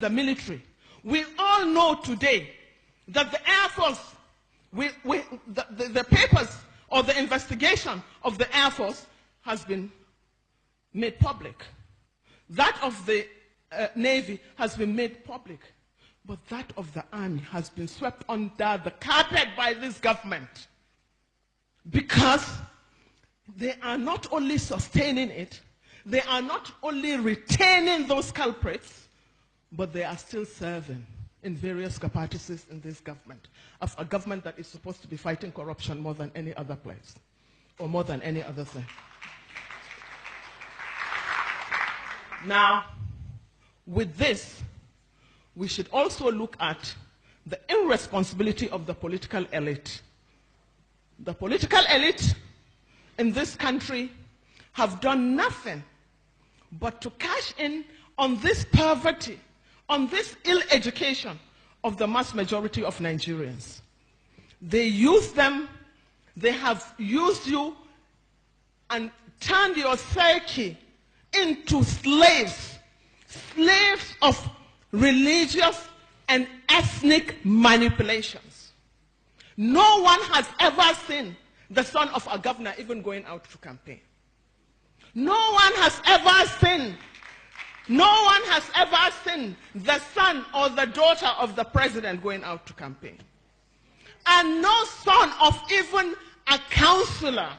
the military. We all know today that the Air Force, the papers or the investigation of the Air Force has been made public. That of the Navy has been made public. But that of the Army has been swept under the carpet by this government. Because they are not only sustaining it, they are not only retaining those culprits, but they are still serving in various capacities in this government, of a government that is supposed to be fighting corruption more than any other place, or more than any other thing. Now, with this, we should also look at the irresponsibility of the political elite. The political elite in this country have done nothing but to cash in on this poverty, on this ill education of the mass majority of Nigerians. They use them, they have used you and turned your psyche into slaves, slaves of religious and ethnic manipulations. No one has ever seen the son of a governor even going out to campaign. No one has ever seen the son or the daughter of the president going out to campaign. And no son of even a councillor,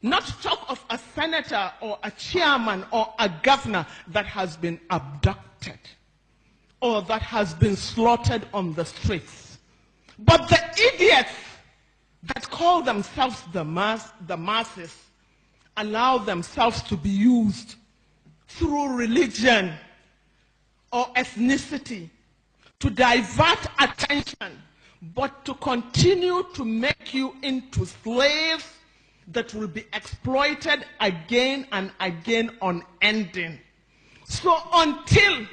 not to talk of a senator or a chairman or a governor, that has been abducted or that has been slaughtered on the streets. But the idiots that call themselves the masses allow themselves to be used through religion or ethnicity to divert attention, but to continue to make you into slaves that will be exploited again and again unending. So until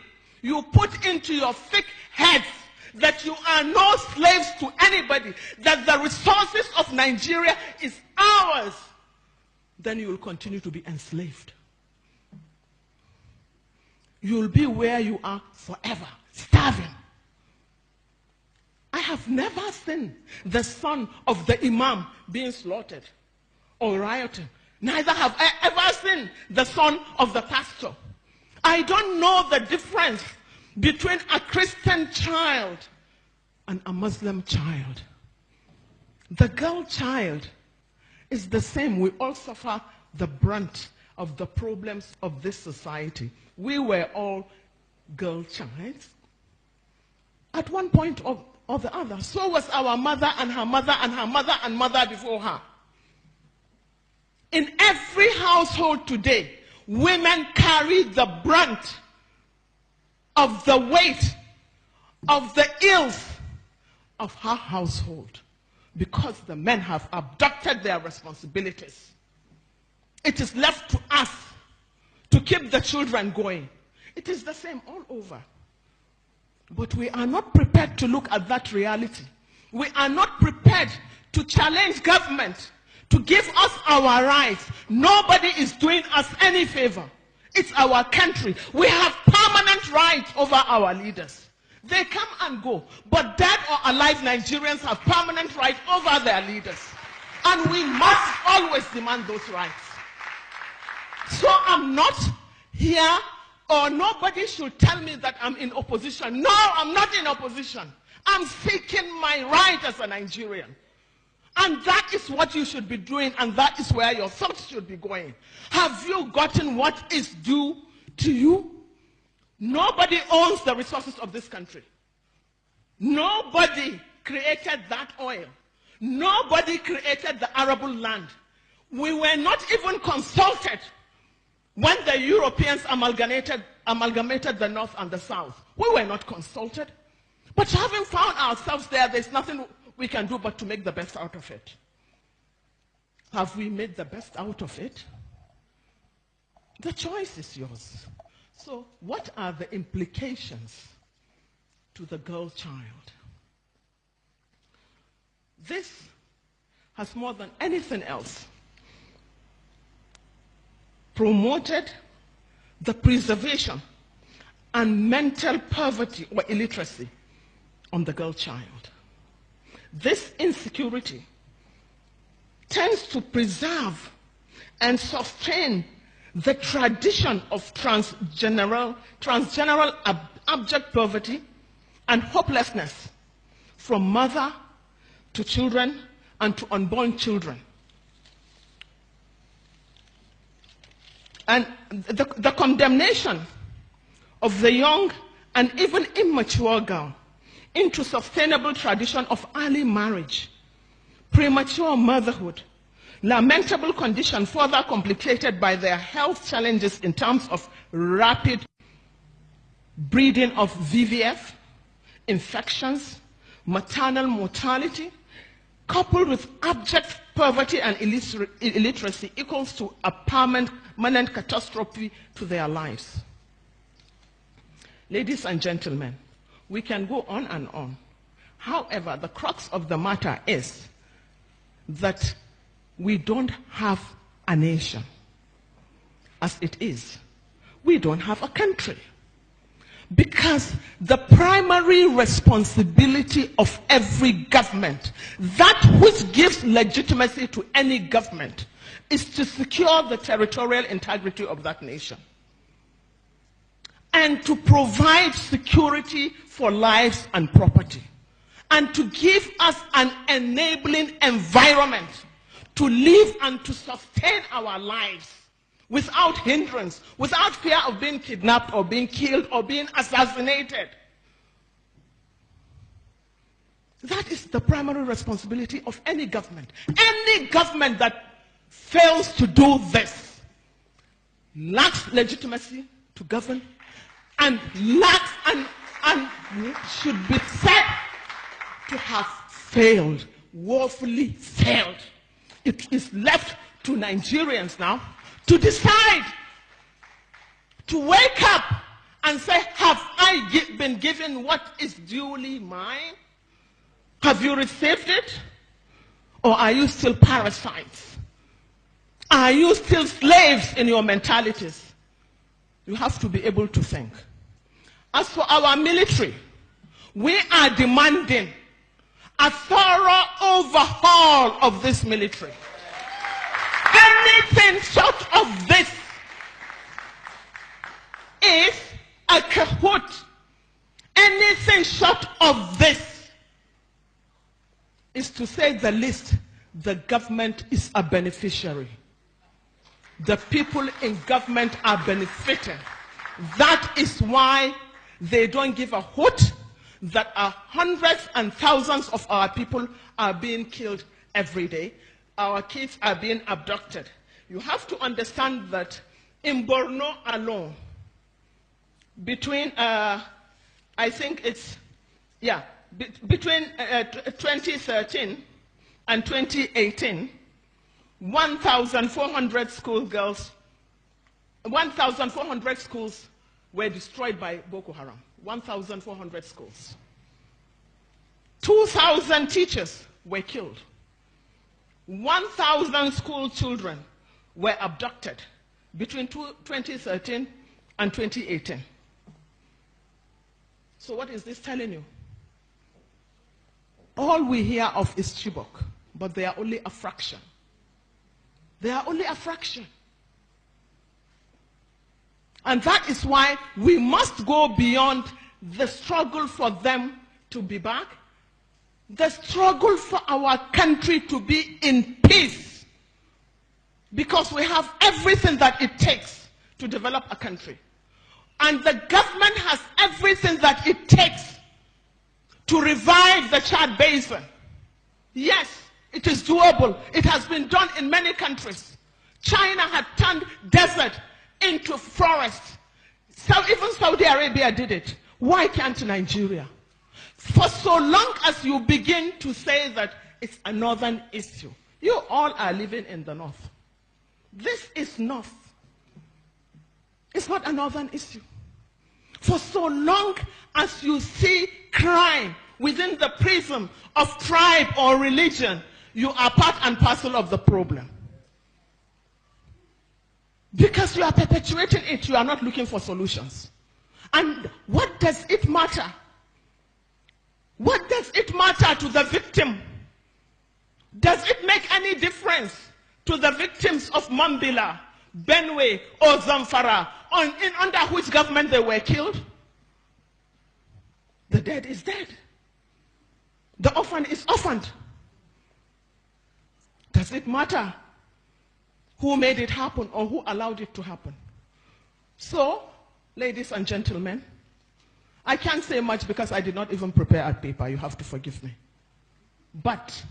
you put into your thick heads that you are no slaves to anybody, that the resources of Nigeria is ours, then you will continue to be enslaved. You will be where you are forever, starving. I have never seen the son of the imam being slaughtered or rioting. Neither have I ever seen the son of the pastor. I don't know the difference between a Christian child and a Muslim child. The girl child is the same. We all suffer the brunt of the problems of this society. We were all girl childs at one point or the other. So was our mother and her mother and her mother and mother before her. In every household today, women carry the brunt of the weight of the ills of her household because the men have abducted their responsibilities. It is left to us to keep the children going. It is the same all over. But we are not prepared to look at that reality. We are not prepared to challenge government to give us our rights. Nobody is doing us any favor. It's our country. We have permanent rights over our leaders. They come and go. But dead or alive Nigerians have permanent rights over their leaders. And we must always demand those rights. So I'm not here, or nobody should tell me that I'm in opposition. No, I'm not in opposition. I'm seeking my right as a Nigerian. And that is what you should be doing, and that is where your thoughts should be going. Have you gotten what is due to you? Nobody owns the resources of this country. Nobody created that oil. Nobody created the arable land. We were not even consulted when the Europeans amalgamated the North and the South. We were not consulted. But having found ourselves there, there's nothing we can do but to make the best out of it. Have we made the best out of it? The choice is yours. So what are the implications to the girl child? This has more than anything else promoted the preservation and mental poverty or illiteracy on the girl child. This insecurity tends to preserve and sustain the tradition of transgeneral abject poverty and hopelessness from mother to children and to unborn children. And the condemnation of the young and even immature girl into sustainable tradition of early marriage, premature motherhood, lamentable condition further complicated by their health challenges in terms of rapid breeding of VVF, infections, maternal mortality, coupled with abject poverty and illiteracy equals to a permanent catastrophe to their lives. Ladies and gentlemen, we can go on and on. However, the crux of the matter is that we don't have a nation. As it is, we don't have a country. Because the primary responsibility of every government, that which gives legitimacy to any government, is to secure the territorial integrity of that nation and to provide security for lives and property and to give us an enabling environment to live and to sustain our lives without hindrance, without fear of being kidnapped or being killed or being assassinated. That is the primary responsibility of any government. Any government that fails to do this lacks legitimacy to govern and lacks and should be said to have failed, woefully failed. It is left to Nigerians now to decide, to wake up and say, have I been given what is duly mine? Have you received it? Or are you still parasites? Are you still slaves in your mentalities? You have to be able to think. As for our military, we are demanding a thorough overhaul of this military. Anything short of this is a cahoot. Anything short of this is, to say the least, the government is a beneficiary. The people in government are benefiting. That is why they don't give a hoot that hundreds and thousands of our people are being killed every day. Our kids are being abducted. You have to understand that in Borno alone, between, I think it's, yeah, between 2013 and 2018, 1,400 schoolgirls, 1,400 schools were destroyed by Boko Haram. 1,400 schools. 2,000 teachers were killed. 1,000 school children were abducted between 2013 and 2018. So what is this telling you? All we hear of is Chibok, but they are only a fraction. They are only a fraction. And that is why we must go beyond the struggle for them to be back, the struggle for our country to be in peace, because we have everything that it takes to develop a country. And the government has everything that it takes to revive the Chad Basin. Yes, it is doable. It has been done in many countries. China had turned desert into forest. So even Saudi Arabia did it. Why can't Nigeria? For so long as you begin to say that it's a northern issue, you all are living in the north. This is north. It's not a northern issue. For so long as you see crime within the prism of tribe or religion, you are part and parcel of the problem. Because you are perpetuating it, you are not looking for solutions. And what does it matter? What does it matter to the victim? Does it make any difference to the victims of Mambila, Benue, or Zamfara, under which government they were killed? The dead is dead. The orphan is orphaned. Does it matter who made it happen or who allowed it to happen? So, ladies and gentlemen, I can't say much because I did not even prepare a paper. You have to forgive me. But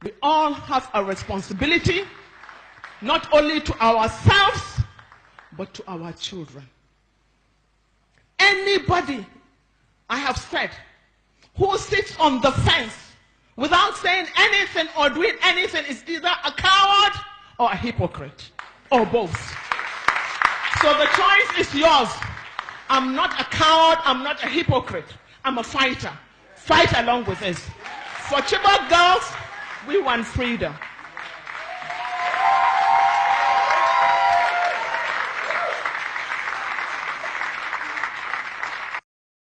we all have a responsibility, not only to ourselves, but to our children. Anybody, I have said, who sits on the fence without saying anything or doing anything is either a coward or a hypocrite, or both. So the choice is yours. I'm not a coward, I'm not a hypocrite. I'm a fighter. Fight along with us. For Chibok girls, we want freedom.